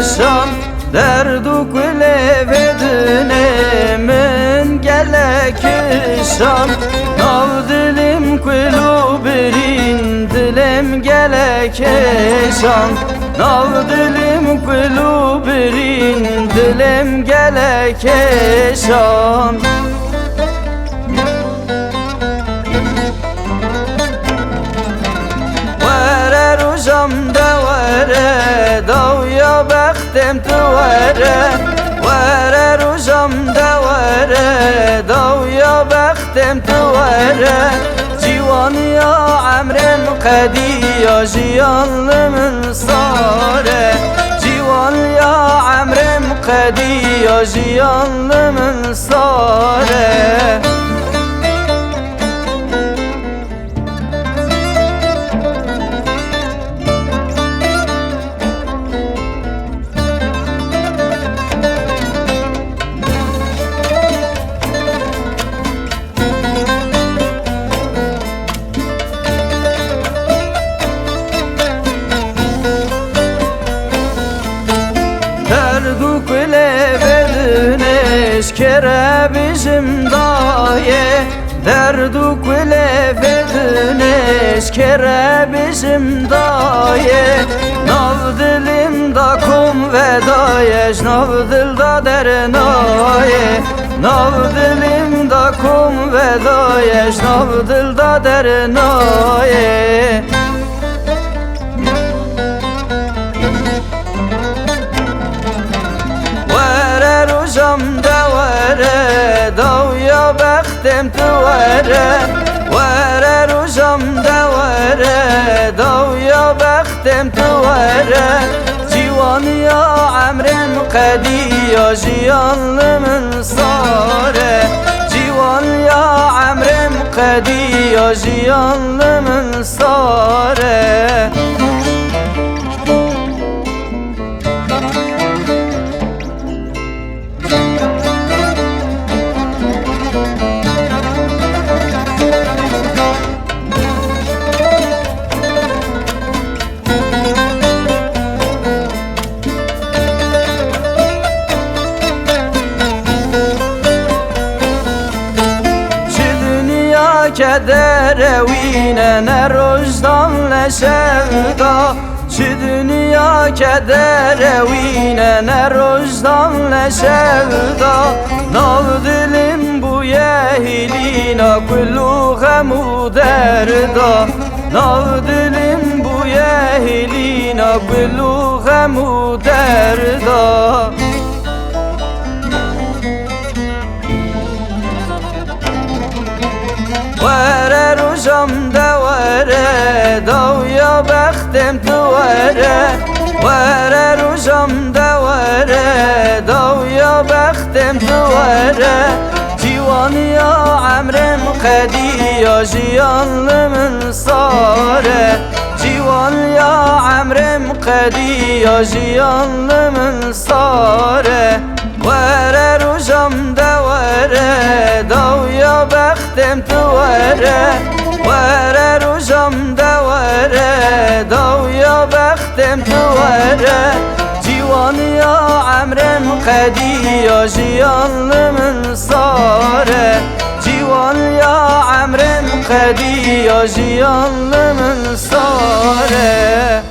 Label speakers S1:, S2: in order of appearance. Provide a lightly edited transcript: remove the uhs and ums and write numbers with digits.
S1: kışan derdu kule vedine min gelek kışan nav dilim kulu birin dilim gelek kışan nav dilim kulu birin dilim gelek kışan دویا بختم تو وره روزم دوره دویا بختم تو وره جوان یا عمرم قدی یا جیان من صاره جوان یا عمرم قدی یا جیان من صاره Derdu kule vediniş kere bizim daye Derdu kule vediniş kere bizim daye Nav dilimda kum vedayeş Nav dilda dernaye Nav dilimda kum vedayeş Nav dilda dernaye روزم دوره دویا بختم تو وره روزم دوره دویا بختم تو جوان یا عمرم قدی یا جیان من صاره جوان یا عمرم قدی یا جیان من صاره keder evine ne rojdan ne şevda Şu dünya keder evine ne rojdan ne şevda Nav dilim bu yehilina kullu gemu derda Nav dilim bu yehilina kullu gemu derda وره روزم دوره دویا بختم تو وره روزم دوره دویا بختم تو جوان یا عمرم قدی یا جیان من صاره جوان یا عمرم قدی یا جیان من صاره وره روزم دوره دویا بختم تو وره روزم دوره دویا بختم تو جوان یا عمرم قدی یا جیان من صاره جوان یا عمرم قدی یا جیان من صاره